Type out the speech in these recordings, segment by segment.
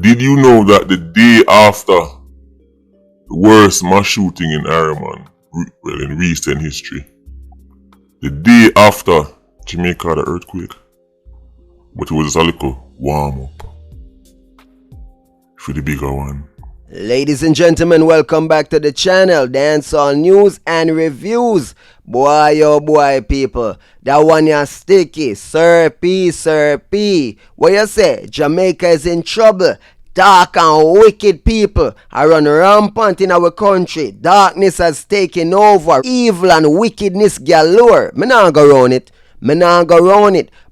Did you know that the day after the worst mass shooting in Ireland, well, in recent history, the day after Jamaica had an earthquake, but it was just a little warm up for the bigger one. Ladies and gentlemen, welcome back to the channel, Dancehall News and Reviews. Boy, oh boy, people, that one ya sticky, Sir P. What you say? Jamaica is in trouble. Dark and wicked people are run rampant in our country. Darkness has taken over. Evil and wickedness galore. Me nah go round it.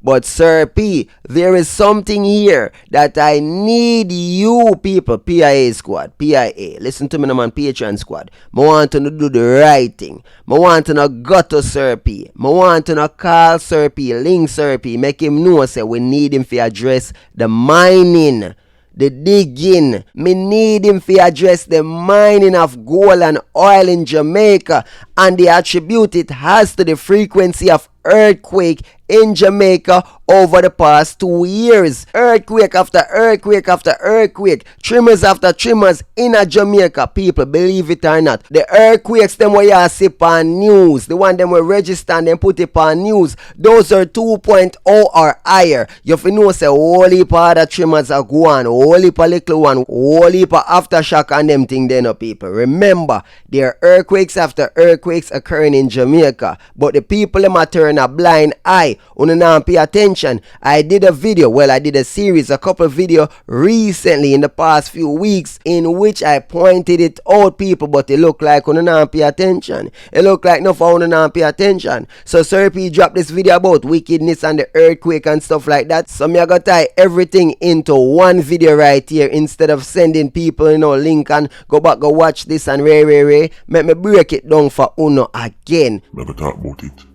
But Sir P, there is something here that I need you people, PIA squad, PIA. Listen to me now, man, Patreon squad. I want to do the right thing. I want to go to Sir P. I want to call Sir P, link Sir P, make him know say we need him to address the mining, the digging. Me need him to address the mining of gold and oil in Jamaica, and the attribute it has to the frequency of earthquake in Jamaica over the past 2 years. Earthquake after earthquake after earthquake. Tremors after tremors in a Jamaica, people, believe it or not. The earthquakes, them where you see on news, the one them we register and then put it on news, those are 2.0 or higher. You have to know say whole heap of other tremors are going, whole heap of little one, whole heap of aftershock and them thing there, no, people. Remember, there are earthquakes after earthquakes occurring in Jamaica, but the people them are turn a blind eye. Una not pay attention. I did a series, a couple video recently in the past few weeks in which I pointed it out, people, but it look like una not pay attention. It look like no for una not pay attention. So Sir P dropped this video about wickedness and the earthquake and stuff like that. So me I gotta tie everything into one video right here instead of sending people, link and go back, go watch this and ray. Make me break it down for uno again. Never talk about it.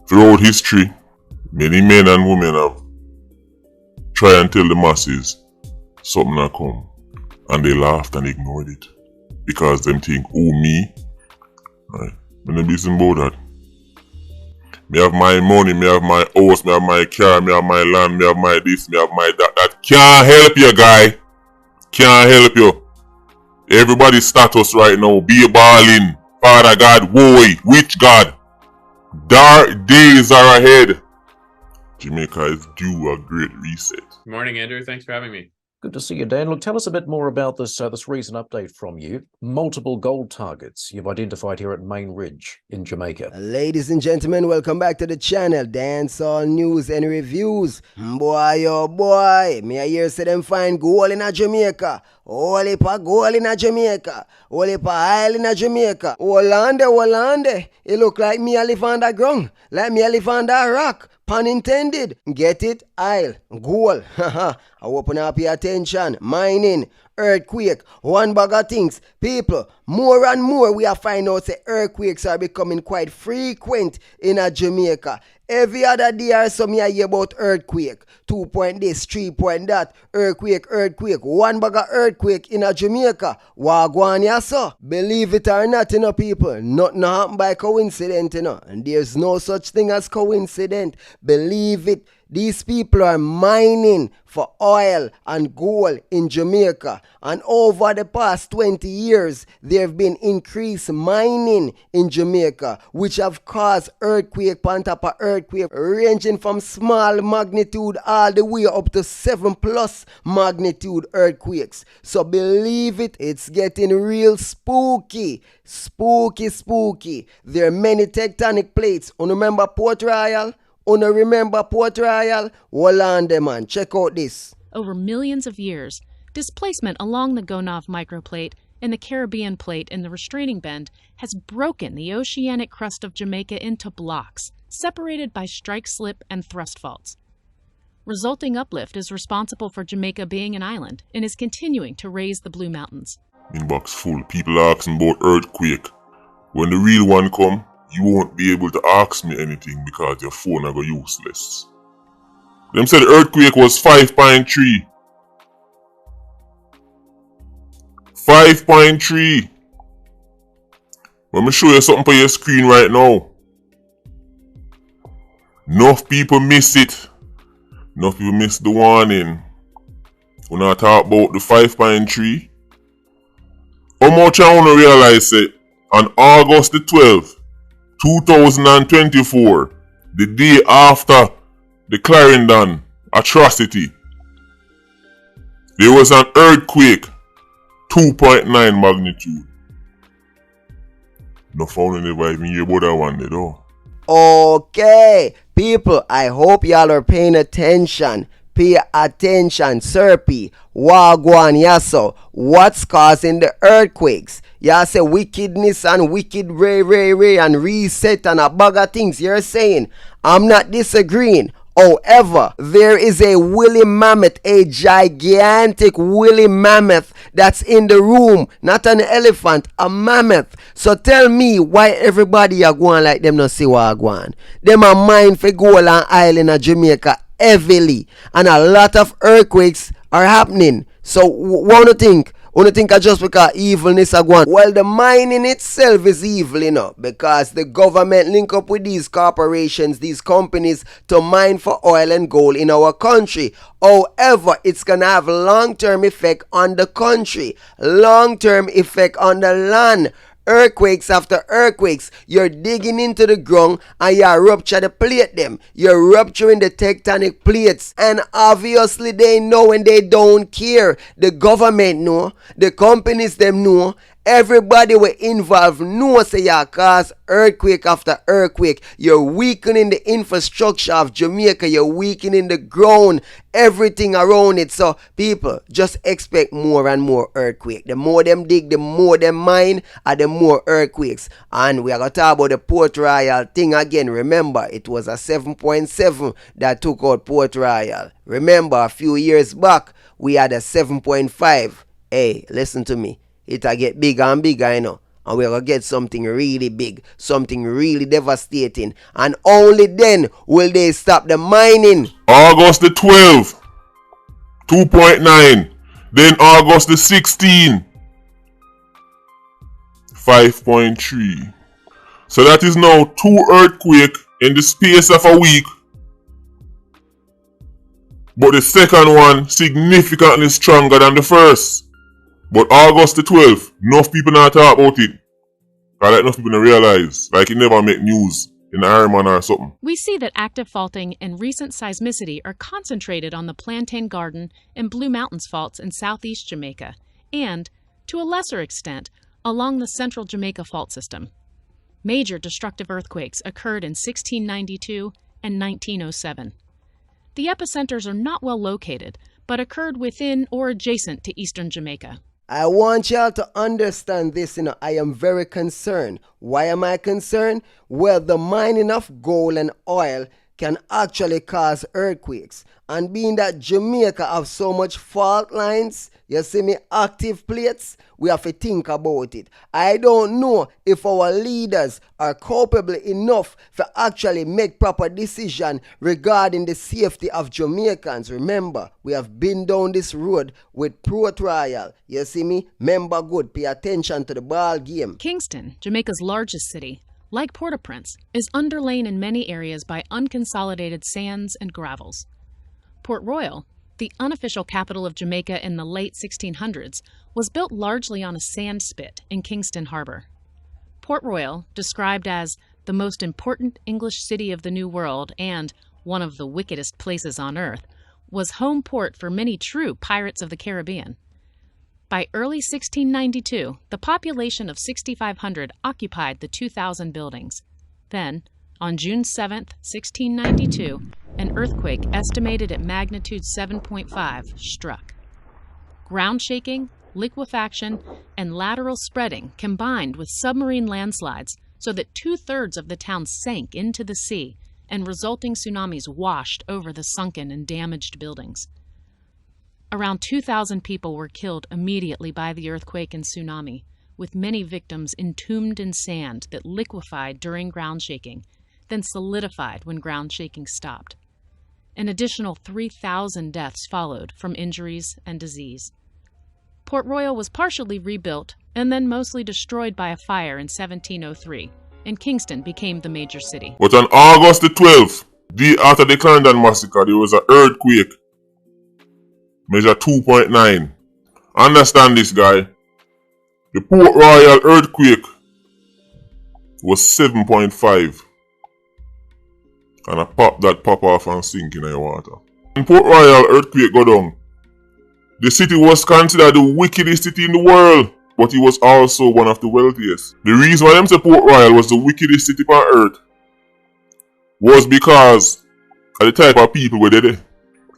Throughout history, many men and women have tried and tell the masses something will come, and they laughed and ignored it because them think, oh me, right? Me no business about that. Me have my money, me have my house, me have my car, me have my land, me have my this, me have my that. That can't help you, guy. Can't help you. Everybody's status right now, be balling. Father God, woe, witch God. Dark days are ahead. Jamaica is due a great reset. Good morning, Andrew. Thanks for having me. Good to see you, Dan. Look, tell us a bit more about this recent update from you. Multiple gold targets you've identified here at Main Ridge in Jamaica. Ladies and gentlemen, welcome back to the channel, Dancehall News and Reviews. Boy, oh boy, me I hear say them find gold in a Jamaica. All heap of gold in a Jamaica. All heap of oil in a Jamaica. Hollande. It look like me I live underground. Like me I live under a rock. Pun intended. Get it? Oil. Gold. Haha. I open up your attention. Mining. Earthquake. One bag of things. People, more and more we are finding out that earthquakes are becoming quite frequent in a Jamaica. Every other day or so me I hear about earthquake. 2 point this, 3 point that. Earthquake. One bag of earthquake in a Jamaica. Wagwan ya so. Believe it or not, people. Nothing happen by coincidence, And there's no such thing as coincidence. Believe it. These people are mining for oil and gold in Jamaica, and over the past 20 years there have been increased mining in Jamaica, which have caused earthquake on top of earthquake, ranging from small magnitude all the way up to 7+ magnitude earthquakes. So believe it, it's getting real spooky. There are many tectonic plates. Remember Port Royal? Hold on there, man. Check out this. Over millions of years, displacement along the Gonov microplate and the Caribbean plate in the restraining bend has broken the oceanic crust of Jamaica into blocks, separated by strike slip and thrust faults. Resulting uplift is responsible for Jamaica being an island and is continuing to raise the Blue Mountains. Inbox full. People asking about earthquake. When the real one come, you won't be able to ask me anything because your phone are go useless. Them said the earthquake was 5.3. 5.3. Let me show you something on your screen right now. Enough people miss it. Enough people miss the warning. When I talk about the 5.3, how much I want to realize it on August the 12th, 2024, the day after the Clarendon atrocity, there was an earthquake, 2.9 magnitude. No phone never even hear about that one though. Okay, people, I hope y'all are paying attention. Pay attention, Serpy, Wagwan Yaso. What's causing the earthquakes? Y'all say wickedness and wicked ray and reset and a bag of things you're saying. I'm not disagreeing. However, there is a woolly mammoth, a gigantic woolly mammoth that's in the room. Not an elephant, a mammoth. So tell me why everybody are going like them not see what going. Them are mine for gold and island of Jamaica heavily. And a lot of earthquakes are happening. So what do you think? Only think just because evilness are going. Well, the mining itself is evil, you know, because the government link up with these corporations, these companies to mine for oil and gold in our country. However, it's gonna have long-term effect on the country, long-term effect on the land. Earthquakes after earthquakes, you're digging into the ground and you're rupturing the plate them. You're rupturing the tectonic plates, and obviously they know and they don't care. The government know, the companies them know, everybody will involved know say you cause earthquake after earthquake. You're weakening the infrastructure of Jamaica, you're weakening the ground, everything around it. So people, just expect more and more earthquake. The more them dig, the more them mine, and the more earthquakes. And we are going to talk about the Port Royal thing again. Remember, it was a 7.7 that took out Port Royal. Remember, a few years back, we had a 7.5. Hey, listen to me. It'll get bigger and bigger, you know. And we're going to get something really big, something really devastating. And only then will they stop the mining. August the 12th, 2.9. Then August the 16th, 5.3. So that is now 2 earthquakes in the space of a week. But the second one significantly stronger than the first. But August the 12th, enough people not talk about it. I like enough people to realize, like it never make news in the Iron Man or something. We see that active faulting and recent seismicity are concentrated on the Plantain Garden and Blue Mountains faults in southeast Jamaica, and, to a lesser extent, along the central Jamaica fault system. Major destructive earthquakes occurred in 1692 and 1907. The epicenters are not well located, but occurred within or adjacent to eastern Jamaica. I want y'all to understand this, you know. I am very concerned. Why am I concerned? Well, the mining of gold and oil can actually cause earthquakes. And being that Jamaica have so much fault lines, you see me, active plates, we have to think about it. I don't know if our leaders are culpable enough to actually make proper decision regarding the safety of Jamaicans. Remember, we have been down this road with Port Royal. You see me? Remember good, pay attention to the ball game. Kingston, Jamaica's largest city, like Port-au-Prince, is underlain in many areas by unconsolidated sands and gravels. Port Royal, the unofficial capital of Jamaica in the late 1600s, was built largely on a sand spit in Kingston Harbor. Port Royal, described as the most important English city of the New World and one of the wickedest places on earth, was home port for many true pirates of the Caribbean. By early 1692, the population of 6,500 occupied the 2,000 buildings. Then, on June 7, 1692, an earthquake estimated at magnitude 7.5 struck. Ground shaking, liquefaction, and lateral spreading combined with submarine landslides so that 2/3 of the town sank into the sea, and resulting tsunamis washed over the sunken and damaged buildings. Around 2,000 people were killed immediately by the earthquake and tsunami, with many victims entombed in sand that liquefied during ground shaking, then solidified when ground shaking stopped. An additional 3,000 deaths followed from injuries and disease. Port Royal was partially rebuilt and then mostly destroyed by a fire in 1703, and Kingston became the major city. But on August the 12th, after the Clarendon massacre, there was an earthquake. measure 2.9. Understand this, guy. The Port Royal earthquake was 7.5. And I pop off and sink in the water. When Port Royal earthquake go down, the city was considered the wickedest city in the world, but it was also one of the wealthiest. The reason why them say Port Royal was the wickedest city on earth was because of the type of people were there.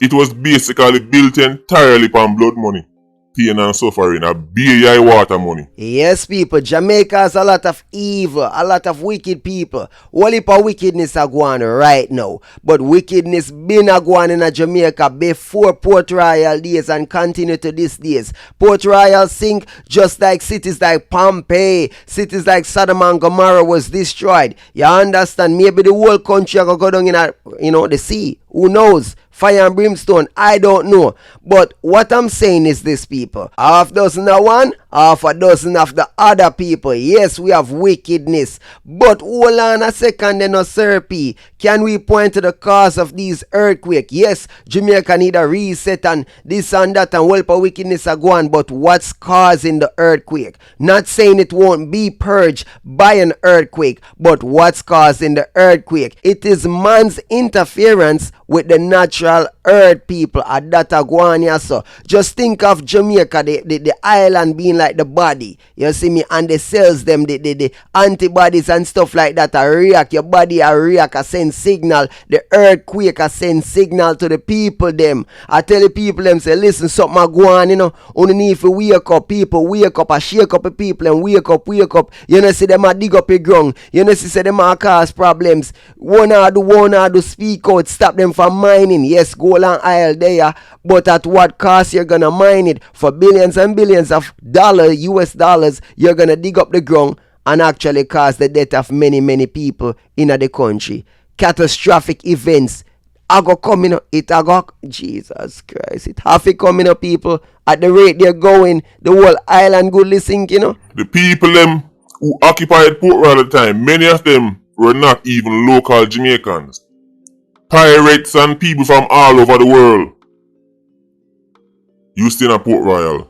It was basically built entirely on blood money, pain and suffering, a beer water money. Yes, people, Jamaica has a lot of evil, a lot of wicked people. Whole heap of wickedness are going on right now. But wickedness been a going in a Jamaica before Port Royal days and continue to these days. Port Royal sink just like cities like Pompeii, cities like Sodom and Gomorrah was destroyed. You understand? Maybe the whole country are going to go down in the sea. Who knows? Fire and brimstone, I don't know. But what I'm saying is this, people. Half dozen of one, half a dozen of the other people. Yes, we have wickedness. But hold on a second, then, Sir P. Can we point to the cause of these earthquakes? Yes, Jamaica need a reset and this and that and help of wickedness are going. But what's causing the earthquake? Not saying it won't be purged by an earthquake, but what's causing the earthquake? It is man's interference with the natural earth, people. At that aguania. So just think of Jamaica, the island being like the body. You see me? And the cells, them, the antibodies and stuff like that are react. Your body are react, send signal. The earthquake send signal to the people them. I tell the people them, say, listen, something are going on, only need to wake up, people. Wake up, shake up the people and wake up. You know, see them a dig up the ground. You know, see them a cause problems. One or do speak out, stop them from mining. Yes, gold and oil there, but at what cost you're gonna mine it? For billions and billions of US dollars, you're gonna dig up the ground and actually cause the death of many people in the country. Catastrophic events are go coming up. Jesus Christ, it have to coming up, people. At the rate they're going, the whole island good listen, The people them who occupied Port Royal at the time, many of them were not even local Jamaicans. Pirates and people from all over the world used in a Port Royal.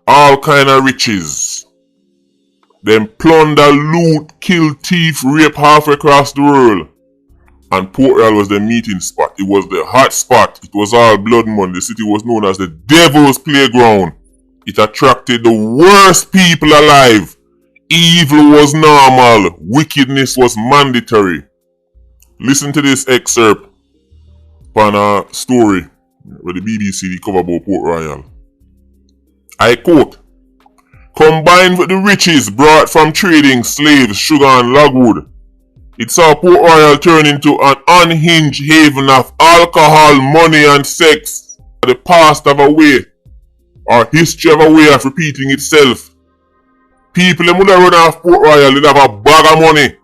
All kind of riches. Them plunder, loot, kill, thief, rape half across the world. And Port Royal was the meeting spot. It was the hot spot. It was all blood money. The city was known as the devil's playground. It attracted the worst people alive. Evil was normal. Wickedness was mandatory. Listen to this excerpt from a story where the BBC cover about Port Royal. I quote, "Combined with the riches brought from trading slaves, sugar and logwood, it saw Port Royal turn into an unhinged haven of alcohol, money and sex. The past of a way, or history of a way of repeating itself. People who would have run off Port Royal did have a bag of money.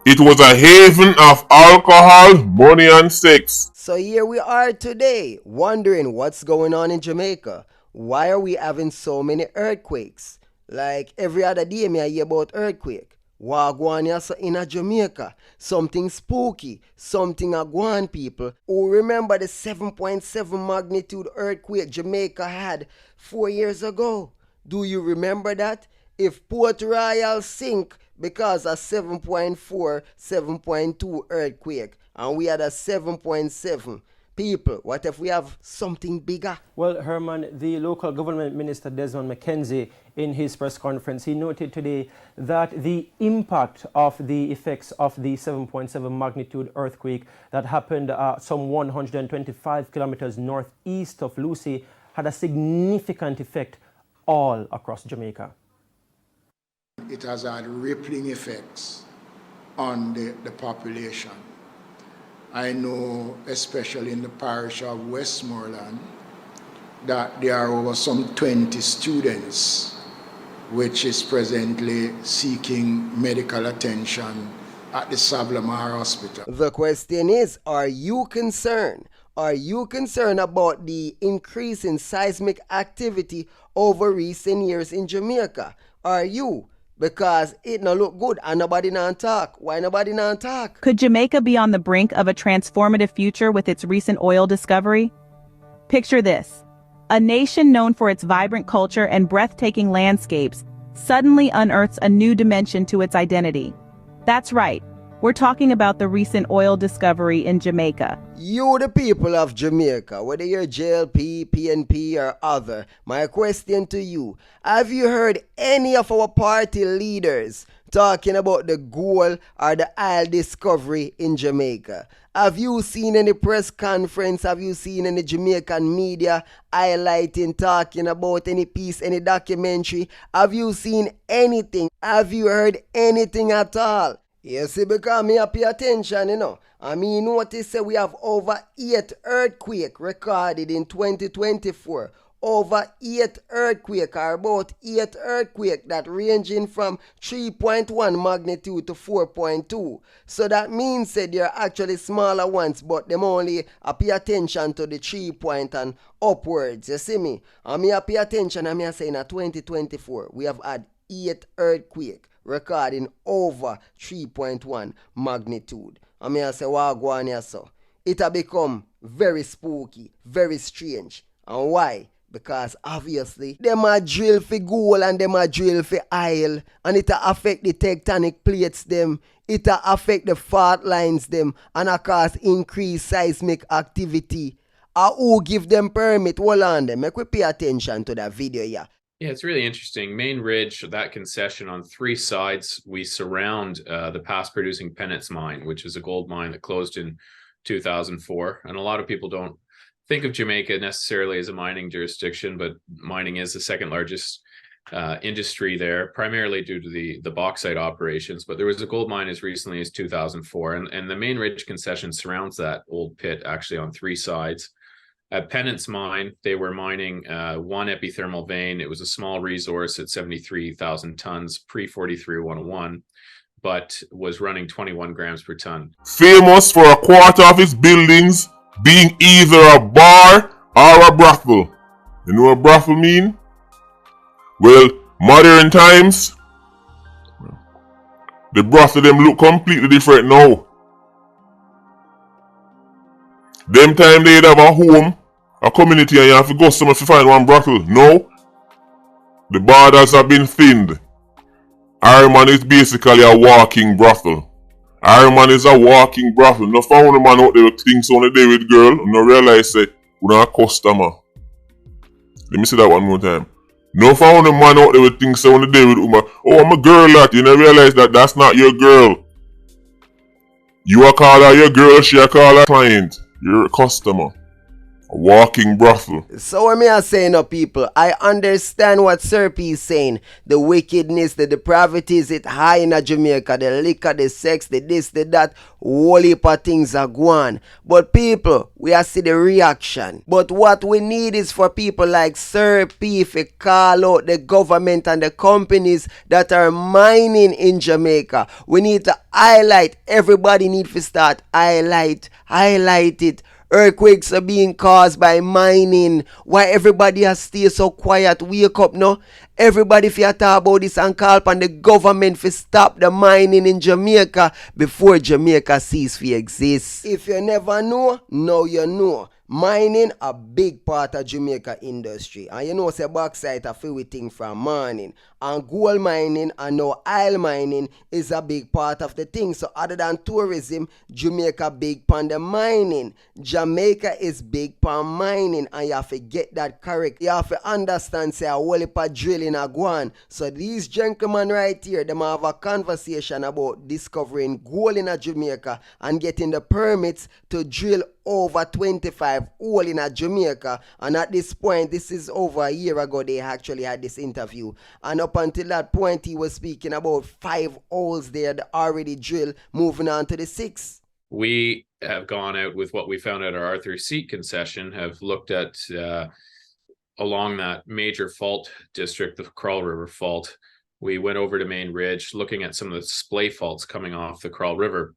It was a haven of alcohol, money and sex." So here we are today, wondering what's going on in Jamaica. Why are we having so many earthquakes? Like every other day I hear about earthquake. What going on in a Jamaica? Something spooky, something agwan, people. Who remember the 7.7 magnitude earthquake Jamaica had 4 years ago? Do you remember that? If Port Royal sink because of 7.4, 7.2 earthquake, and we had a 7.7. People, what if we have something bigger? Well, Herman, the local government minister Desmond McKenzie, in his press conference, he noted today that the impact of the effects of the 7.7 magnitude earthquake that happened some 125 kilometers northeast of Lucy had a significant effect all across Jamaica. It has had rippling effects on the population. I know, especially in the parish of Westmoreland, that there are over some 20 students which is presently seeking medical attention at the Savlamar Hospital. The question is, are you concerned? Are you concerned about the increase in seismic activity over recent years in Jamaica? Are you? Because it no look good and nobody not talk. Why nobody not talk? Could Jamaica be on the brink of a transformative future with its recent oil discovery? Picture this. A nation known for its vibrant culture and breathtaking landscapes suddenly unearths a new dimension to its identity. That's right. We're talking about the recent oil discovery in Jamaica. You, the people of Jamaica, whether you're JLP, PNP, or other, my question to you, have you heard any of our party leaders talking about the gold or the oil discovery in Jamaica? Have you seen any press conference? Have you seen any Jamaican media highlighting, talking about any piece, any documentary? Have you seen anything? Have you heard anything at all? You see, because me pay attention, you know. I mean, notice that we have over 8 earthquakes recorded in 2024. Over 8 earthquakes, or about 8 earthquakes that ranging from 3.1 magnitude to 4.2. So that means that they're actually smaller ones, but them only pay attention to the 3 point and upwards. You see me? And me pay attention, and me saying in 2024, we have had 8 earthquakes recording over 3.1 magnitude. I mean, I say, wow, go on here, so. It have become very spooky, very strange. And why? Because obviously, them a drill for gold and them a drill for oil. And it affect the tectonic plates them. It affect the fault lines them. And of course, increase seismic activity. Who give them permit? Hold on them. Make we pay attention to that video here. Yeah, it's really interesting. Main Ridge, that concession on 3 sides, we surround the past producing Pennant's mine, which is a gold mine that closed in 2004. And a lot of people don't think of Jamaica necessarily as a mining jurisdiction, but mining is the second largest industry there, primarily due to the bauxite operations. But there was a gold mine as recently as 2004. And the Main Ridge concession surrounds that old pit actually on 3 sides. At Pennant's mine, they were mining 1 epithermal vein. It was a small resource at 73,000 tons pre-43-101, but was running 21 grams per ton. Famous for a quarter of its buildings being either a bar or a brothel. You know what brothel mean? Well, modern times, the brothel them look completely different now. Them time they'd have a home, a community, and you have to go somewhere to find one brothel. No. The borders have been thinned. Ironman is basically a walking brothel. Ironman is a walking brothel. No found a man out there with things on the day with girl. No realize that we're not a customer. Let me say that one more time. No found a man out there with things on the day with woman. Oh, I'm a girl that. You don't realize that that's not your girl. You are called her your girl, she are called her client. You're a customer. A walking brothel. So what me are saying now, people, I understand what Sir P is saying. The wickedness, the depravities, it high in Jamaica. The liquor, the sex, the this, the that. Whole heap of things are gone. But people, we are see the reaction. But what we need is for people like Sir P to call out the government and the companies that are mining in Jamaica. We need to highlight. Everybody need to start highlight it. Earthquakes are being caused by mining. Why everybody has stay so quiet? Wake up now. Everybody if you talk about this and call upon the government to stop the mining in Jamaica before Jamaica cease to exist. If you never know, now you know. Mining a big part of Jamaica industry. And you know say bauxite a few thing from mining. And gold mining and now oil mining is a big part of the thing. So other than tourism, Jamaica big pan the mining. Jamaica is big pan mining, and you have to get that correct. You have to understand say a whole heap of drilling a go on. So these gentlemen right here, them have a conversation about discovering gold in Jamaica and getting the permits to drill over 25 hole in Jamaica. And at this point, this is over a year ago they actually had this interview, and up until that point he was speaking about 5 holes there that already drilled, moving on to the 6. We have gone out with what we found at our Arthur Seat concession, have looked at along that major fault district, the Crawl River Fault. We went over to Main Ridge looking at some of the splay faults coming off the Crawl River.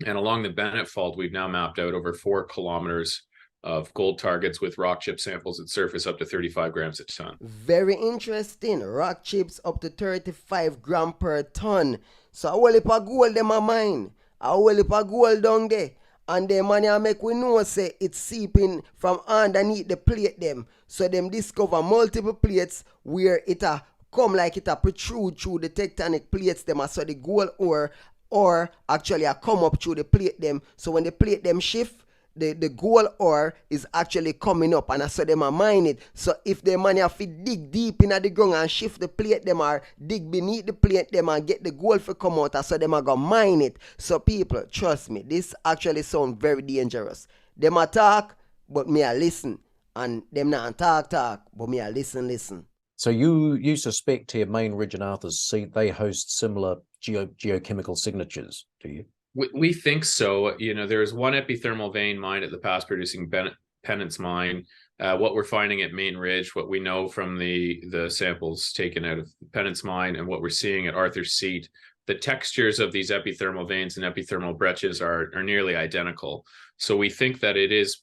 And along the Bennett Fault, we've now mapped out over 4 kilometers of gold targets with rock chip samples at surface up to 35 grams a ton. Very interesting. Rock chips up to 35 grams per ton. So a whole heap of gold them a mine. A whole heap of gold down there. And them man make we know say it's seeping from underneath the plate them. So them discover multiple plates where it a come like it a protrude through the tectonic plates them. So the gold or actually a come up through the plate them. So when the plate them shift, the gold ore is actually coming up, and I saw them a mine it. So if the man have to dig deep in the ground and shift the plate them, or dig beneath the plate them and get the gold for come out, I saw them a go mine it. So people, trust me, this actually sound very dangerous. Them a talk, but me a listen, and them not talk, but me a listen. So you suspect here Main Ridge and Arthur's Seat, they host similar geochemical signatures, do you? We think so. You know, there's one epithermal vein mine at the past producing Penance mine. What we're finding at Main Ridge, what we know from the samples taken out of Penance mine, and what we're seeing at Arthur's Seat, the textures of these epithermal veins and epithermal breccias are nearly identical. So we think that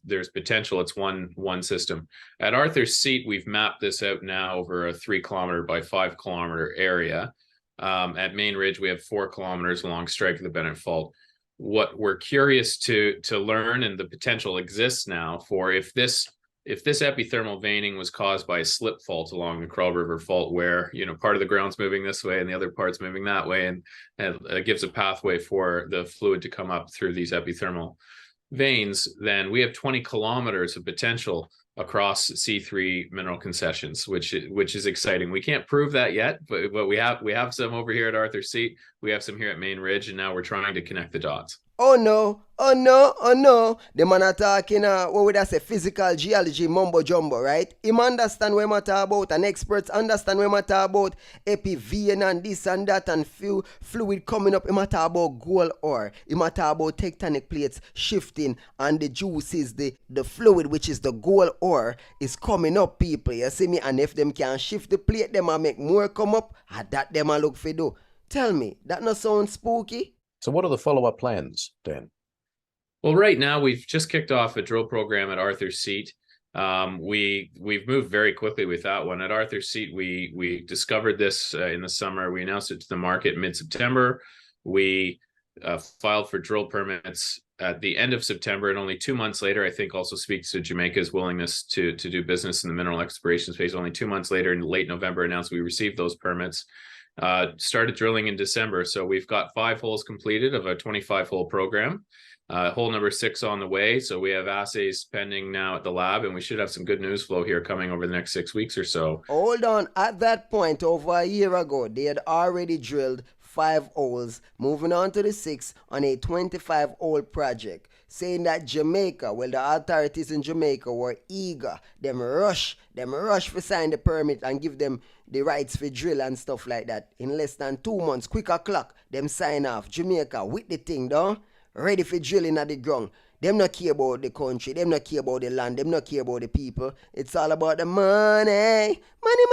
there's potential. It's one system. At Arthur's Seat, we've mapped this out now over a 3 kilometer by 5 kilometer area. At Main Ridge, we have 4 kilometers along strike of the Bennett Fault. What we're curious to learn, and the potential exists now for if this epithermal veining was caused by a slip fault along the Krull River Fault, where part of the ground's moving this way and the other part's moving that way, and it gives a pathway for the fluid to come up through these epithermal veins, then we have 20 kilometers of potential across C3 mineral concessions, which is exciting. We can't prove that yet, but we have some over here at Arthur's Seat. We have some here at Main Ridge, and now we're trying to connect the dots. Oh no. The man are talking, what would I say, physical geology mumbo jumbo, right? Him understand what I'm talking about, and experts understand what I'm talking about, epivein and this and that, and few fluid coming up. Him talk about gold ore. Him talk about tectonic plates shifting, and the juice is the fluid, which is the gold ore, is coming up, people. You see me? And if them can shift the plate, them and make more come up, that them a look for do. Tell me, that not sound spooky? So what are the follow-up plans, Dan? Well, right now we've just kicked off a drill program at Arthur's Seat. We've moved very quickly with that one. At Arthur's Seat, we discovered this in the summer. We announced it to the market mid-September. We filed for drill permits at the end of September, and only 2 months later, I think also speaks to Jamaica's willingness to do business in the mineral exploration space. Only 2 months later, in late November, announced we received those permits. Started drilling in December. So we've got 5 holes completed of a 25-hole program. Hole number 6 on the way. So we have assays pending now at the lab, and we should have some good news flow here coming over the next 6 weeks or so. Hold on. At that point, over a year ago, they had already drilled 5 holes, moving on to the 6th on a 25-hole project, saying that Jamaica, well, the authorities in Jamaica were eager. Them rush for sign the permit and give them the rights for drill and stuff like that. In less than 2 months, quick o'clock, them sign off. Jamaica with the thing, though, ready for drilling at the ground. Them not care about the country, them not care about the land, them not care about the people. It's all about the money. Money.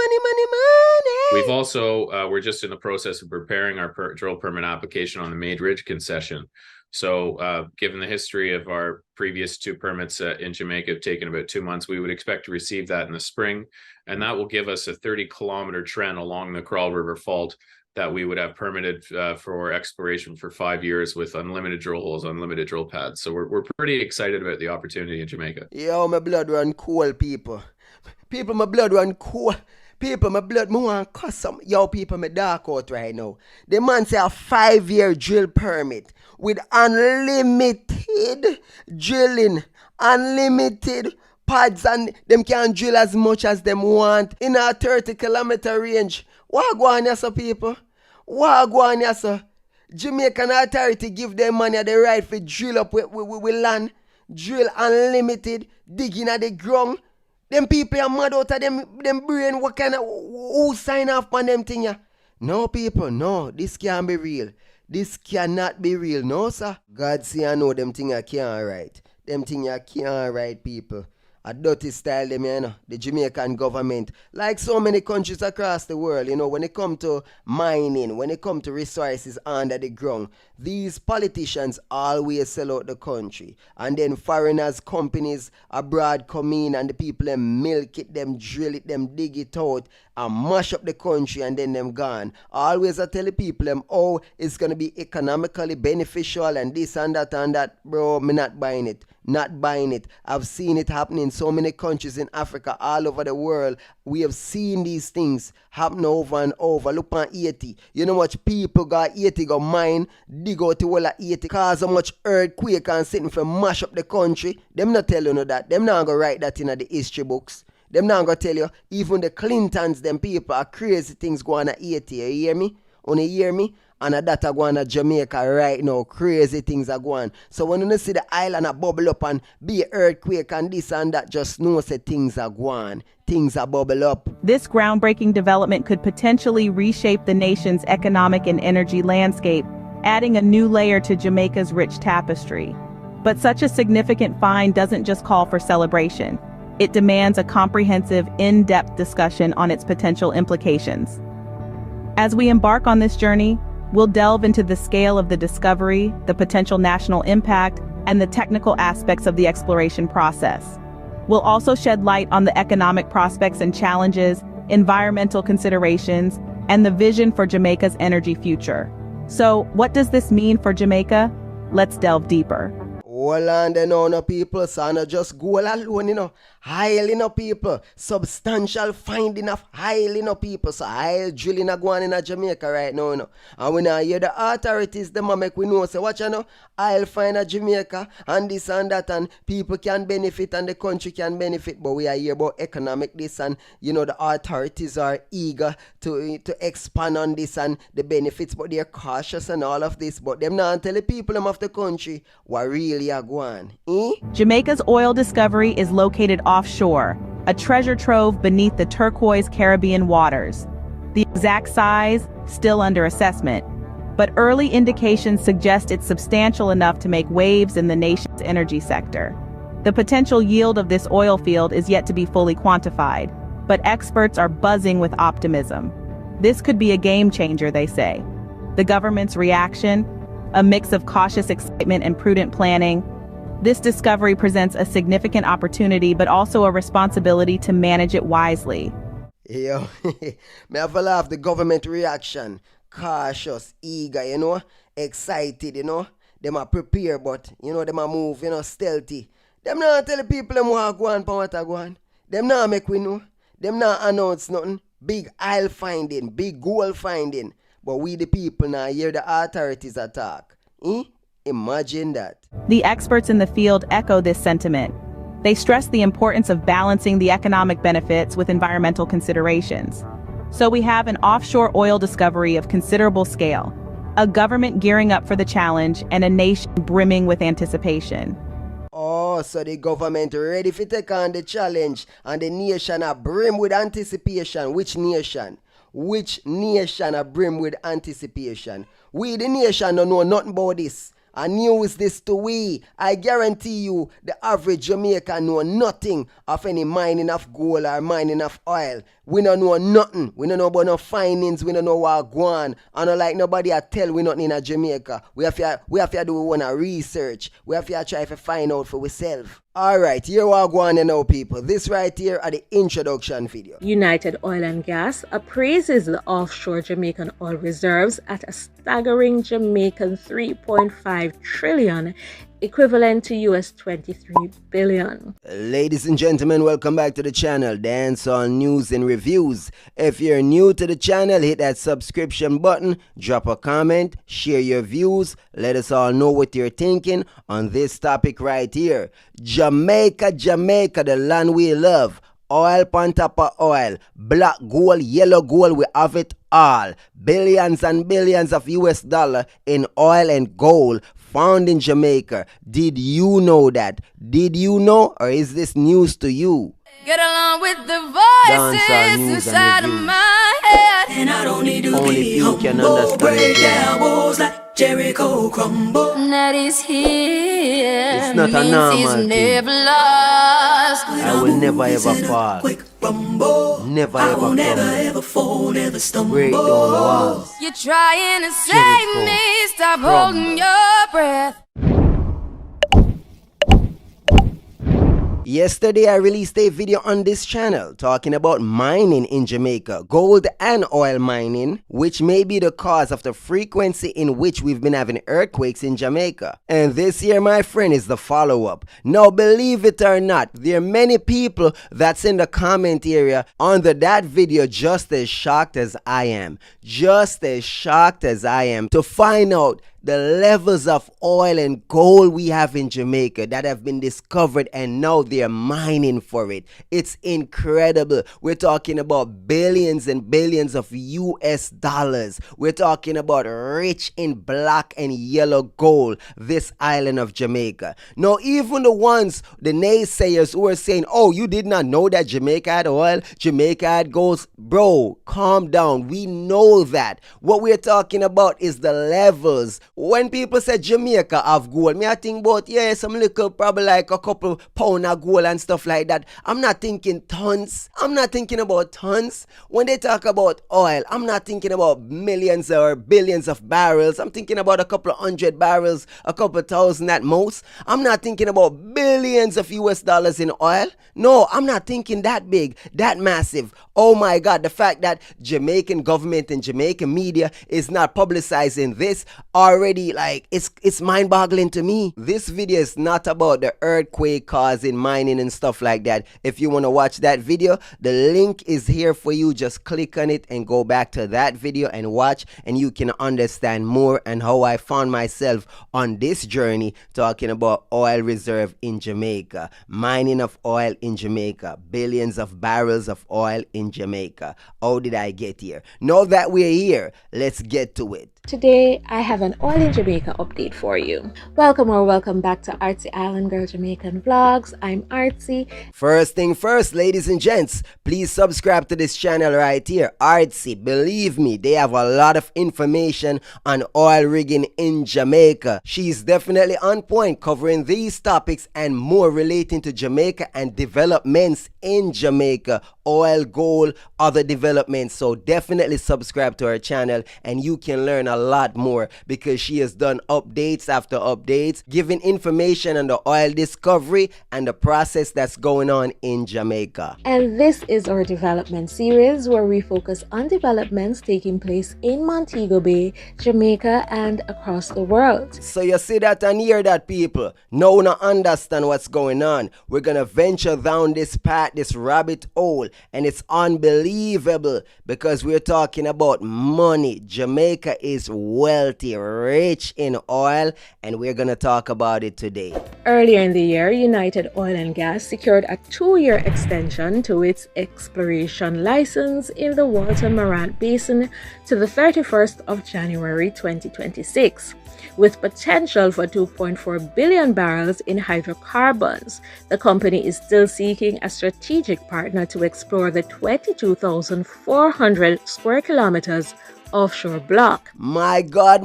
We've also, we're just in the process of preparing our drill permit application on the Main Ridge concession. So given the history of our previous 2 permits in Jamaica have taken about 2 months, we would expect to receive that in the spring. And that will give us a 30-kilometer trend along the Krull River Fault that we would have permitted for exploration for 5 years with unlimited drill holes, unlimited drill pads. So we're pretty excited about the opportunity in Jamaica. Yo, my blood run cold, people. People, my blood run cold. People, my blood, me want cuss some. Yo, people, me dark out right now. The man say a 5-year drill permit with unlimited drilling, unlimited pads, and them can drill as much as them want in a 30-kilometer range. What go on here, so people? What go on here, so? Jamaican authority give them money the right for drill up with land, drill unlimited, digging at the ground. Them people are mad out of them brain. What kind of, who sign off on them thing? No, people, no, this can't be real. This cannot be real, no, sir. God see I know them thing I can't write. Them thing I can't write, people. A dirty style them, you know, the Jamaican government. Like so many countries across the world, you know, when it come to mining, when it come to resources under the ground, these politicians always sell out the country. And then foreigners, companies abroad come in and the people them milk it, them drill it, them dig it out and mash up the country and then them gone. Always I tell the people them, oh, it's gonna be economically beneficial and this and that. Bro, me not buying it. Not buying it. I've seen it happen in so many countries in Africa, all over the world. We have seen these things happen over and over. Look on Haiti. You know much people got Haiti go mine, dig out the whole of Haiti, cause how much earthquake and sitting for mash up the country. Them not tell you no that. Them not gonna write that in the history books. Them not gonna tell you. Even the Clintons, them people are crazy things going on Haiti. You hear me? Wanna hear me? And that are going to Jamaica right now. Crazy things are going. So when you see the island a bubble up and be an earthquake and this and that, just know say things are going. Things are bubble up. This groundbreaking development could potentially reshape the nation's economic and energy landscape, adding a new layer to Jamaica's rich tapestry. But such a significant find doesn't just call for celebration. It demands a comprehensive, in-depth discussion on its potential implications. As we embark on this journey, we'll delve into the scale of the discovery, the potential national impact, and the technical aspects of the exploration process. We'll also shed light on the economic prospects and challenges, environmental considerations, and the vision for Jamaica's energy future. So, what does this mean for Jamaica? Let's delve deeper. Hold on then, no people, so not just go alone, you know. Highly no people, substantial finding of highly no people. So high drilling a going in Jamaica right now, you know. And when I hear the authorities, them a make we know, say, watch you know, I'll find a Jamaica and this and that and people can benefit and the country can benefit. But we are here about economic this and, you know, the authorities are eager to expand on this and the benefits, but they're cautious and all of this. But them not tell the people them of the country what really are going. Jamaica's oil discovery is located offshore, a treasure trove beneath the turquoise Caribbean waters. The exact size, still under assessment, but early indications suggest it's substantial enough to make waves in the nation's energy sector. The potential yield of this oil field is yet to be fully quantified, but experts are buzzing with optimism. This could be a game changer, they say. The government's reaction, a mix of cautious excitement and prudent planning. This discovery presents a significant opportunity, but also a responsibility to manage it wisely. Yo, me have to laugh the government reaction. Cautious, eager, you know, excited, you know. Them are prepared, but, you know, them are move, you know, stealthy. Them not tell the people them what go on, what go on. Them not make we know. Them not announce nothing. Big oil finding, big gold finding. But we the people now hear the authorities attack. Imagine that. The experts in the field echo this sentiment. They stress the importance of balancing the economic benefits with environmental considerations. So we have an offshore oil discovery of considerable scale, a government gearing up for the challenge, and a nation brimming with anticipation. Oh, so the government ready to take on the challenge and the nation are brim with anticipation. Which nation? Which nation are brim with anticipation? We the nation don't know nothing about this. I news this to we. I guarantee you the average Jamaican know nothing of any mining of gold or mining of oil. We don't know nothing. We don't know about no findings. We don't know what go on. And like nobody a tell we nothing in Jamaica. We have to do one research. We have to try to find out for ourselves. Alright, here we go on now people. This right here are the introduction video. United Oil and Gas appraises the offshore Jamaican oil reserves at a staggering Jamaican 3.5 trillion, equivalent to US 23 billion. Ladies and gentlemen, welcome back to the channel, Dancehall News and Reviews. If you're new to the channel, hit that subscription button, drop a comment, share your views, let us all know what you're thinking on this topic right here. Jamaica, the land we love. Oil on top of oil, black gold, yellow gold, we have it all. Billions and billions of US dollar in oil and gold found in Jamaica. Did you know that? Did you know, or is this news to you? Get along with the voices inside of my head. And I don't need to Only be you can understand break down walls like Jericho crumble. That is here. It's not a means normal he's thing. never lost. I will never ever fall. Never I ever will never crumble. ever fall, never stumble. Break down walls. You're trying to save Jericho me. Stop crumble. holding your breath. Yesterday, I released a video on this channel talking about mining in Jamaica, gold and oil mining, which may be the cause of the frequency in which we've been having earthquakes in Jamaica. And this here, my friend, is the follow-up. Now, believe it or not, there are many people that's in the comment area under that video just as shocked as I am. Just as shocked as I am to find out the levels of oil and gold we have in Jamaica that have been discovered, and now they're mining for it. It's incredible. We're talking about billions and billions of US dollars. We're talking about rich in black and yellow gold, this island of Jamaica. Now, even the naysayers who are saying, oh, you did not know that Jamaica had oil, Jamaica had gold. Bro, calm down. We know that. What we're talking about is the levels. When people say Jamaica have gold, me I think about, yeah, some little, probably like a couple pound of gold and stuff like that. I'm not thinking tons. I'm not thinking about tons. When they talk about oil, I'm not thinking about millions or billions of barrels. I'm thinking about a couple of 100 barrels, a couple of thousand at most. I'm not thinking about billions of US dollars in oil. No, I'm not thinking that big, that massive. Oh my God, the fact that Jamaican government and Jamaican media is not publicizing this already, like, it's mind-boggling to me. This video is not about the earthquake causing mining and stuff like that. If you want to watch that video, the link is here for you. Just click on it and go back to that video and watch, and you can understand more and how I found myself on this journey talking about oil reserve in Jamaica, mining of oil in Jamaica, billions of barrels of oil in Jamaica. How did I get here? Now that we're here, let's get to it. Today, I have an Oil in Jamaica update for you. Welcome back to Artsy Island Girl Jamaican Vlogs. I'm Artsy. First thing first, ladies and gents, please subscribe to this channel right here, Artsy. Believe me, they have a lot of information on oil rigging in Jamaica. She's definitely on point, covering these topics and more relating to Jamaica and developments in Jamaica, oil, gold, other developments. So definitely subscribe to her channel and you can learn a lot more, because she has done updates after updates, giving information on the oil discovery and the process that's going on in Jamaica. And this is our development series where we focus on developments taking place in Montego Bay, Jamaica, and across the world. So you see that and hear that, people. Now we understand what's going on. We're gonna venture down this path, this rabbit hole, and it's unbelievable because we're talking about money. Jamaica is wealthy, rich in oil, and we're gonna talk about it today. Earlier in the year, United Oil and Gas secured a 2-year extension to its exploration license in the Walter Morant Basin to the 31st of January 2026. With potential for 2.4 billion barrels in hydrocarbons. The company is still seeking a strategic partner to explore the 22,400 square kilometers offshore block. My God,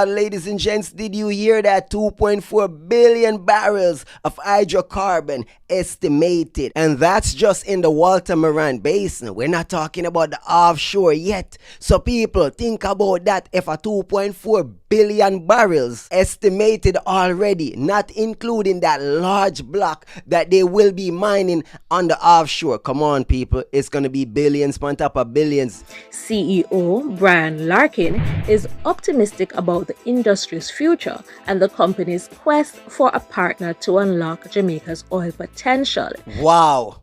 ladies and gents, did you hear that? 2.4 billion barrels of hydrocarbon estimated, and that's just in the Walter Morant Basin. We're not talking about the offshore yet. So people, think about that. If a 2.4 billion barrels estimated already, not including that large block that they will be mining on the offshore. Come on, people, it's gonna be billions on top of billions. CEO Brian Larkin is optimistic about the industry's future and the company's quest for a partner to unlock Jamaica's oil potential. Wow.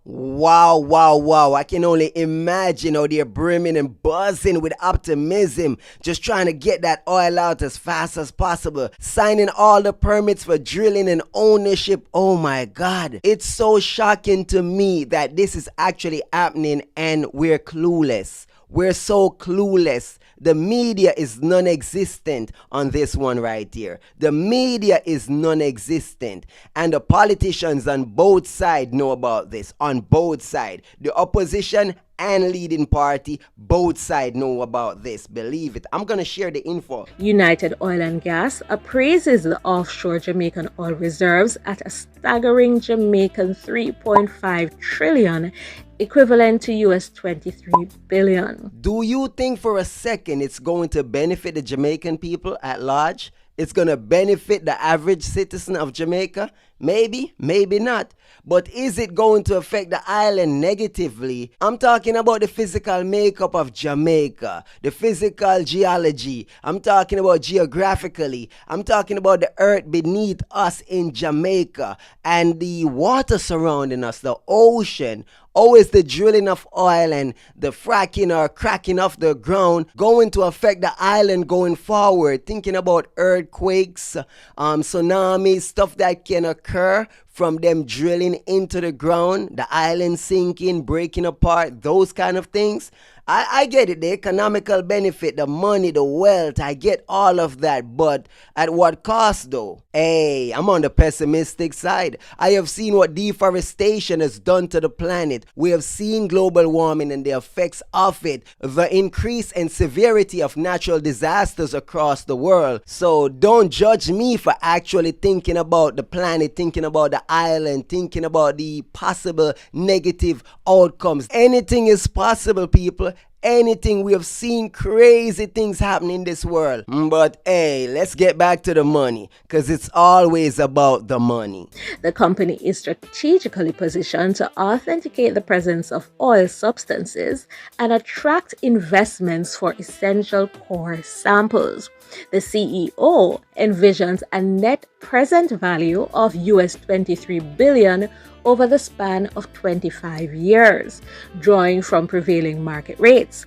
I can only imagine how they're brimming and buzzing with optimism, just trying to get that oil out as fast as possible, signing all the permits for drilling and ownership. Oh my God. It's so shocking to me that this is actually happening and we're clueless. We're so clueless. The media is non-existent on this one right here. The media is non-existent. And the politicians on both sides know about this. On both sides. The opposition and leading party. Both sides know about this. Believe it. I'm going to share the info. United Oil and Gas appraises the offshore Jamaican oil reserves at a staggering Jamaican 3.5 trillion, equivalent to US 23 billion. Do you think for a second it's going to benefit the Jamaican people at large? It's going to benefit the average citizen of Jamaica? Maybe, maybe not. But is it going to affect the island negatively? I'm talking about the physical makeup of Jamaica, the physical geology. I'm talking about geographically. I'm talking about the earth beneath us in Jamaica and the water surrounding us, the ocean. Always the drilling of oil and the fracking or cracking of the ground going to affect the island going forward. Thinking about earthquakes, tsunamis, stuff that can occur from them drilling into the ground, the island sinking, breaking apart, those kind of things. I get it, the economical benefit, the money, the wealth, I get all of that, but at what cost though? Hey, I'm on the pessimistic side. I have seen what deforestation has done to the planet. We have seen global warming and the effects of it, the increase and severity of natural disasters across the world. So don't judge me for actually thinking about the planet, thinking about the island, thinking about the possible negative outcomes. Anything is possible, people. Anything. We have seen crazy things happen in this world. But hey, let's get back to the money, because it's always about the money. The company is strategically positioned to authenticate the presence of oil substances and attract investments for essential core samples. The CEO envisions a net present value of US 23 billion over the span of 25 years, drawing from prevailing market rates.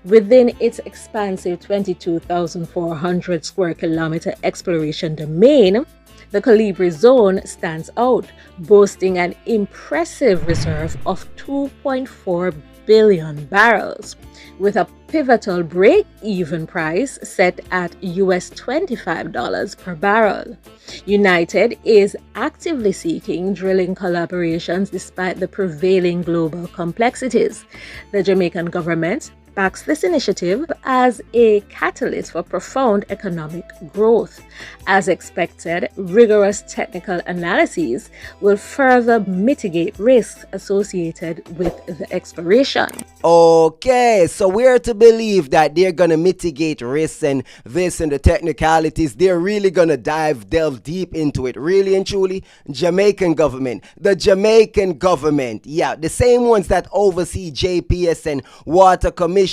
Within its expansive 22,400 square kilometer exploration domain, the Colibri Zone stands out, boasting an impressive reserve of 2.4 billion barrels, with a pivotal break-even price set at US $25 per barrel. United is actively seeking drilling collaborations despite the prevailing global complexities. The Jamaican government backs this initiative as a catalyst for profound economic growth. As expected, rigorous technical analyses will further mitigate risks associated with the exploration. Okay, so we're to believe that they're going to mitigate risks and this and the technicalities. They're really going to delve deep into it. Really and truly, Jamaican government. The Jamaican government, yeah, the same ones that oversee JPS and Water Commission,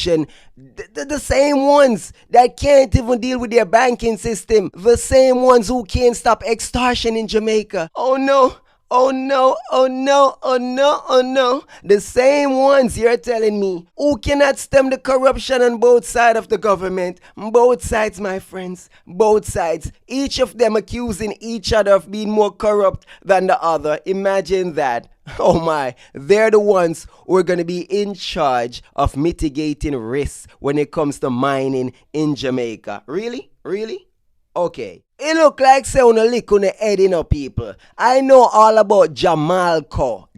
the same ones that can't even deal with their banking system, the same ones who can't stop extortion in Jamaica. Oh no. Oh no, oh no, oh no, oh no. The same ones you're telling me who cannot stem the corruption on both sides of the government. Both sides, my friends. Both sides. Each of them accusing each other of being more corrupt than the other. Imagine that. Oh my, they're the ones who are going to be in charge of mitigating risks when it comes to mining in Jamaica. Really? Really? Okay. It look like say on a lick on the head, you know, people. I know all about Jamalco.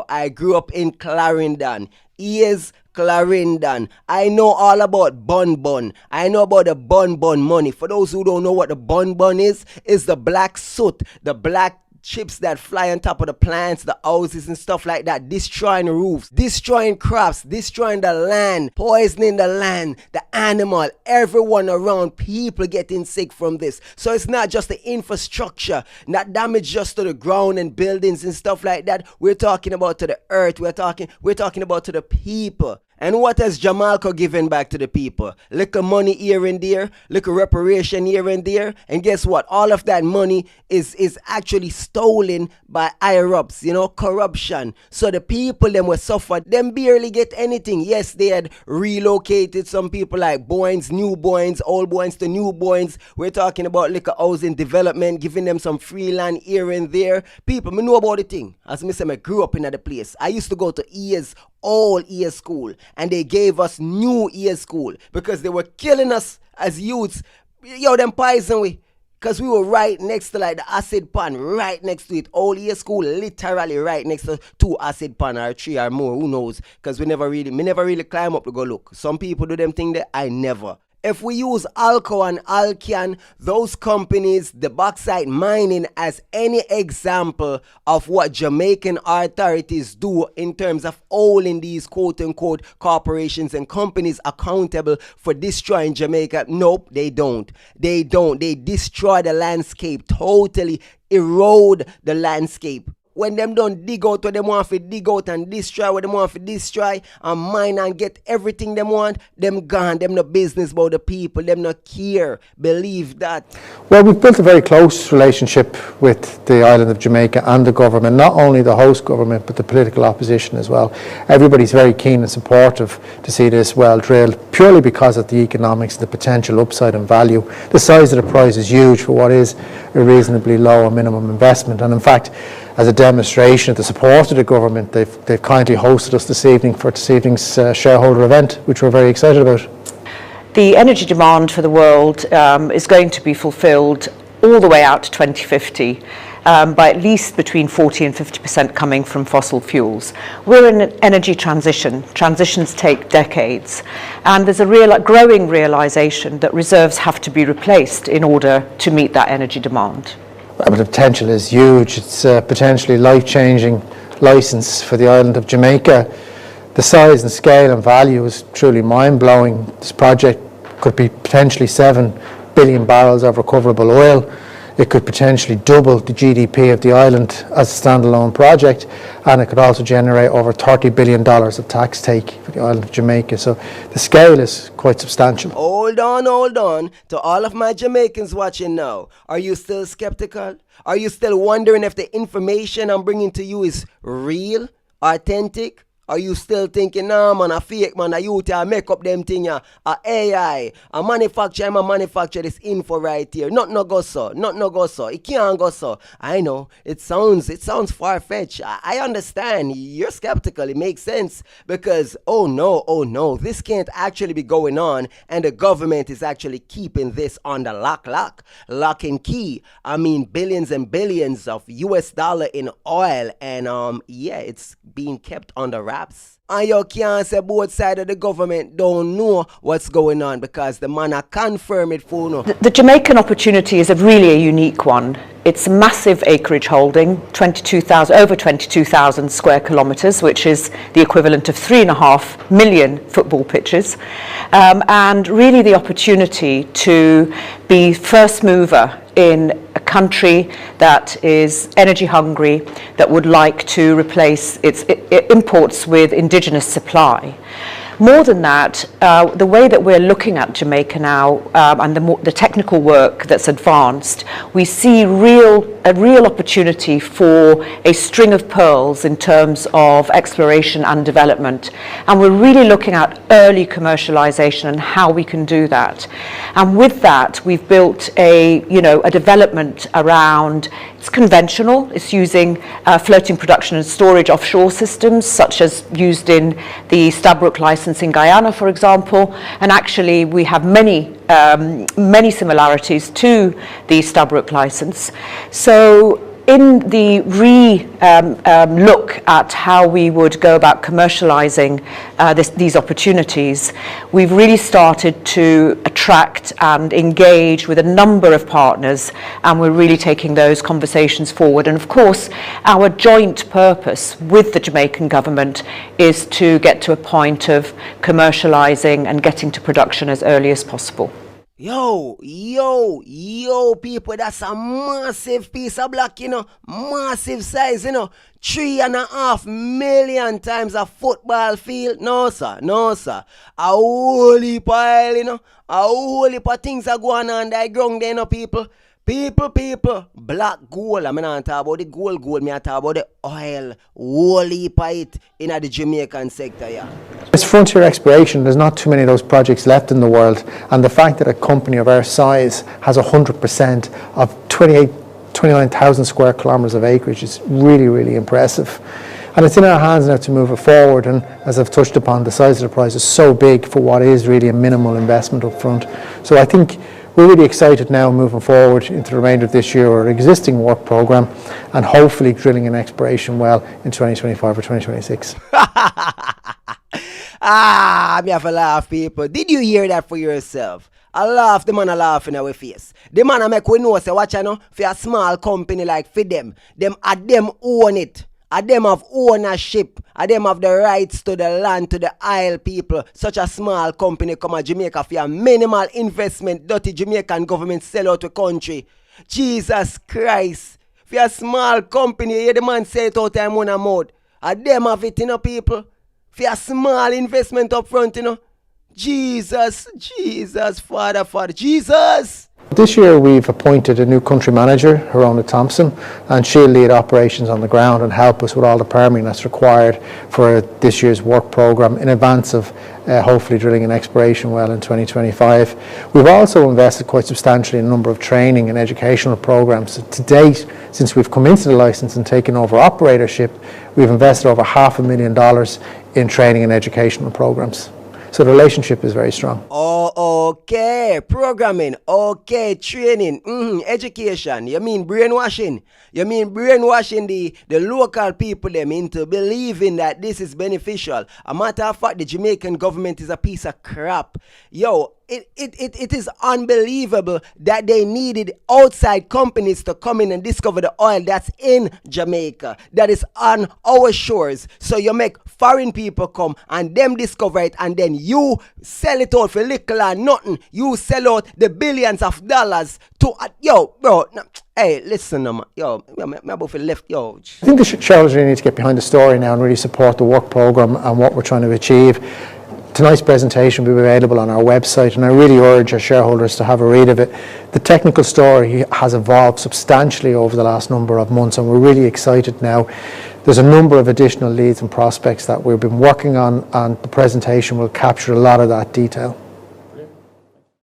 I grew up in Clarendon. Yes, Clarendon. I know all about bun. I know about the bun money. For those who don't know what the bun is the black soot, the black chips that fly on top of the plants, the houses and stuff like that, destroying roofs, destroying crops, destroying the land, poisoning the land, the animal, everyone around, people getting sick from this. So it's not just the infrastructure, not damage just to the ground and buildings and stuff like that. We're talking about to the earth, we're talking about to the people. And what has Jamalco given back to the people? Little money here and there, little reparation here and there. And guess what? All of that money is actually stolen by higher-ups, you know, corruption. So the people them were suffered, them barely get anything. Yes, they had relocated some people like boys, new boys, old boys to new boys. We're talking about little housing development, giving them some free land here and there. People, me know about the thing. As me say, I grew up in the place. I used to go to old year school, and they gave us new year school because they were killing us as youths. Yo, them poison we. Because we were right next to like the acid pan, right next to it. All year school, literally right next to 2 acid pan or 3 or more, who knows? Because me never really climb up to go look. Some people do them thing that I never. If we use Alco and Alcan, those companies, the bauxite mining, as any example of what Jamaican authorities do in terms of holding these quote-unquote corporations and companies accountable for destroying Jamaica, nope, they don't. They don't. They destroy the landscape, totally erode the landscape. When them don't dig out what them want to dig out and destroy what them want to destroy and mine and get everything them want, them gone, them no business about the people, them no care. Believe that. Well, we've built a very close relationship with the island of Jamaica and the government, not only the host government, but the political opposition as well. Everybody's very keen and supportive to see this well drilled, purely because of the economics, the potential upside and value. The size of the prize is huge for what is a reasonably low or minimum investment. And in fact, as a demonstration of the support of the government, they've kindly hosted us this evening for this evening's shareholder event, which we're very excited about. The energy demand for the world is going to be fulfilled all the way out to 2050 by at least between 40 and 50% coming from fossil fuels. We're in an energy transition. Transitions take decades, and there's a growing realization that reserves have to be replaced in order to meet that energy demand. But the potential is huge. It's a potentially life-changing license for the island of Jamaica. The size and scale and value is truly mind-blowing. This project could be potentially 7 billion barrels of recoverable oil. It could potentially double the GDP of the island as a standalone project, and it could also generate over $30 billion of tax take for the island of Jamaica. So the scale is quite substantial. Hold on. To all of my Jamaicans watching now, are you still skeptical? Are you still wondering if the information I'm bringing to you is real, authentic? Are you still thinking, nah man, a fake man, a youth, I make up them thing, a AI, a manufacture this info right here. Not no go so. It can't go so. I know, it sounds far-fetched. I understand, you're skeptical, it makes sense. Because, oh no, this can't actually be going on, and the government is actually keeping this on the lock and key. I mean, billions and billions of US dollar in oil, and yeah, it's being kept on the wraps. And you can't say both sides of the government don't know what's going on, because the man I confirm it for no. The Jamaican opportunity is really a unique one. It's a massive acreage holding, over 22,000 square kilometres, which is the equivalent of 3.5 million football pitches, and really the opportunity to be first mover in a country that is energy hungry, that would like to replace its imports with indigenous supply. More than that, the way that we're looking at Jamaica now, and the technical work that's advanced, we see a real opportunity for a string of pearls in terms of exploration and development. And we're really looking at early commercialization and how we can do that. And with that, we've built a development around, it's conventional, it's using floating production and storage offshore systems, such as used in the Stabroek license in Guyana, for example, and actually we have many similarities to the Stabroek license. So in the look at how we would go about commercializing these opportunities, we've really started to attract and engage with a number of partners, and we're really taking those conversations forward. And of course, our joint purpose with the Jamaican government is to get to a point of commercializing and getting to production as early as possible. Yo, people, that's a massive piece of block, massive size, 3.5 million times a football field. No, sir. A whole heap of oil, a whole heap of things are going on the ground there, people. People, black gold. I'm not talking about the gold, I'm talking about the oil, whole heap of it in the Jamaican sector, yeah. It's frontier exploration. There's not too many of those projects left in the world, and the fact that a company of our size has 100% of 29,000 square kilometres of acreage is really, really impressive. And it's in our hands now to move it forward, and as I've touched upon, the size of the prize is so big for what is really a minimal investment up front. So I think we're really excited now moving forward into the remainder of this year, our existing work programme, and hopefully drilling an exploration well in 2025 or 2026. Me have a laugh, people. Did you hear that for yourself? I laugh, the man a laugh in our face. The man a make we know, say, watch you know, for a small company like for them own it. A them have ownership. A them have the rights to the land, to the isle, people. Such a small company come to Jamaica for a minimal investment. Dirty Jamaican government sell out the country. Jesus Christ. For a small company, you hear the man say it all time on a mouth. A them have it, you know, people. For a small investment up front, you know. Jesus, Father, Jesus. This year we've appointed a new country manager, Harona Thompson, and she'll lead operations on the ground and help us with all the permitting that's required for this year's work programme in advance of hopefully drilling an exploration well in 2025. We've also invested quite substantially in a number of training and educational programmes. To date, since we've come into the licence and taken over operatorship, we've invested over $500,000 in training and educational programmes. So the relationship is very strong. Oh, okay. Programming. Okay. Training. Education. You mean brainwashing? You mean brainwashing the local people them into believing that this is beneficial? A matter of fact, the Jamaican government is a piece of crap. Yo, it is unbelievable that they needed outside companies to come in and discover the oil that's in Jamaica, that is on our shores. So you make foreign people come and them discover it, and then you sell it out for little or nothing. You sell out the billions of dollars to yo, bro. Hey, listen, yo, my both left, yo. I think the shareholders really need to get behind the story now and really support the work programme and what we're trying to achieve. Tonight's presentation will be available on our website, and I really urge our shareholders to have a read of it. The technical story has evolved substantially over the last number of months, and we're really excited now. There's a number of additional leads and prospects that we've been working on, and the presentation will capture a lot of that detail.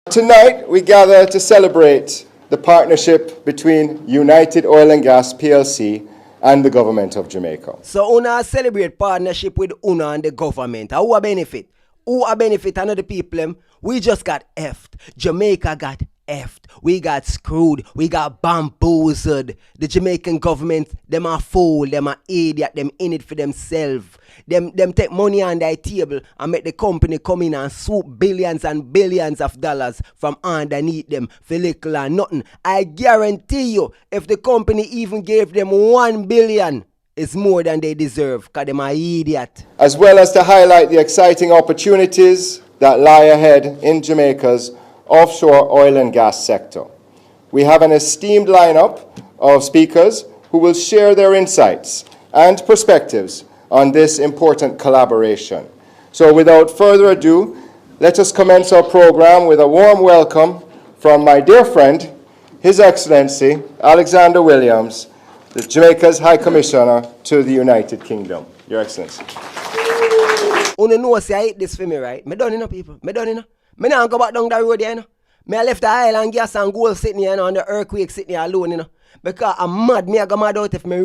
Tonight, we gather to celebrate the partnership between United Oil and Gas PLC and the government of Jamaica. So Una celebrate partnership with Una and the government. Who a benefit? Who a benefit? Another people, we just got effed. Jamaica got effed. We got screwed. We got bamboozled. The Jamaican government, them are fool, them are idiot, them in it for themselves. Them take money on their table and make the company come in and swoop billions and billions of dollars from underneath them for little and nothing. I guarantee you, if the company even gave them 1 billion, it's more than they deserve, because them are idiot. As well as to highlight the exciting opportunities that lie ahead in Jamaica's offshore oil and gas sector. We have an esteemed lineup of speakers who will share their insights and perspectives on this important collaboration. So without further ado, let us commence our program with a warm welcome from my dear friend, His Excellency Alexander Williams, the Jamaica's High Commissioner to the United Kingdom. Your Excellency. You know, say I hate this for me, right? Me done, you know, people. Me done, you know. Me now go back down that road, you know. Me I left the island gas and gold sitting here, you know, and the earthquake sitting here alone, you know. Because I'm mad. Me I go mad out if me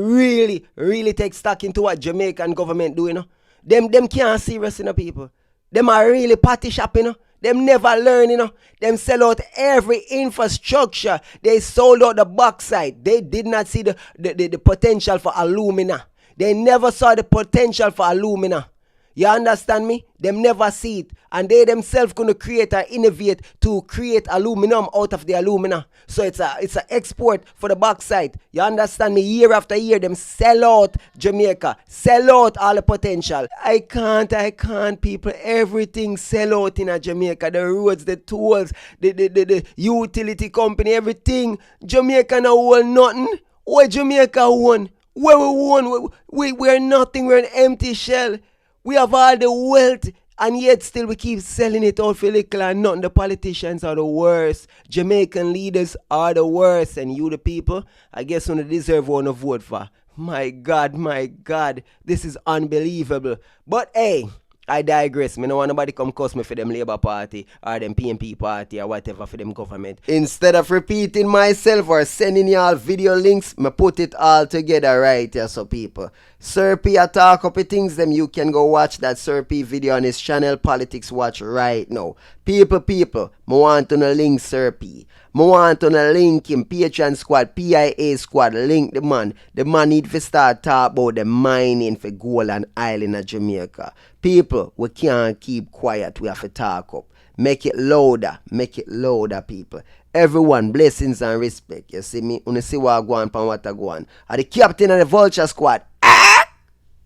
really take stock into what Jamaican government do, you know. Them can't serious, you know, people. Them are really party shop, you know. Them never learn, you know. Them sell out every infrastructure. They sold out the bauxite. They did not see the potential for alumina. They never saw the potential for alumina. You understand me? Them never see it. And they themselves gonna create or innovate to create aluminum out of the alumina. So it's a export for the bauxite. You understand me? Year after year, them sell out Jamaica. Sell out all the potential. I can't, people. Everything sell out in a Jamaica. The roads, the tools, the utility company, everything. Jamaica now own nothing. What Jamaica own? Where we own? We're nothing. We're an empty shell. We have all the wealth, and yet still we keep selling it out for little and nothing. The politicians are the worst. Jamaican leaders are the worst. And you, the people, I guess you deserve one to vote for. My God, this is unbelievable. But hey, I digress. Me no want nobody come cuss me for them Labour Party or them PNP Party or whatever for them government. Instead of repeating myself or sending y'all video links, me put it all together right here, so people. Sir P a talk up things them. You can go watch that Sir P video on his channel Politics Watch right now. People, me want to link Sir P. Me want to link him, Patreon squad, PIA squad, link the man. The man need to start talk about the mining for gold and oil in Jamaica. People, we can't keep quiet, we have to talk up. Make it louder, people. Everyone, blessings and respect. You see me? You see what I go on, pan what I go on. I'm the captain of the Vulture Squad.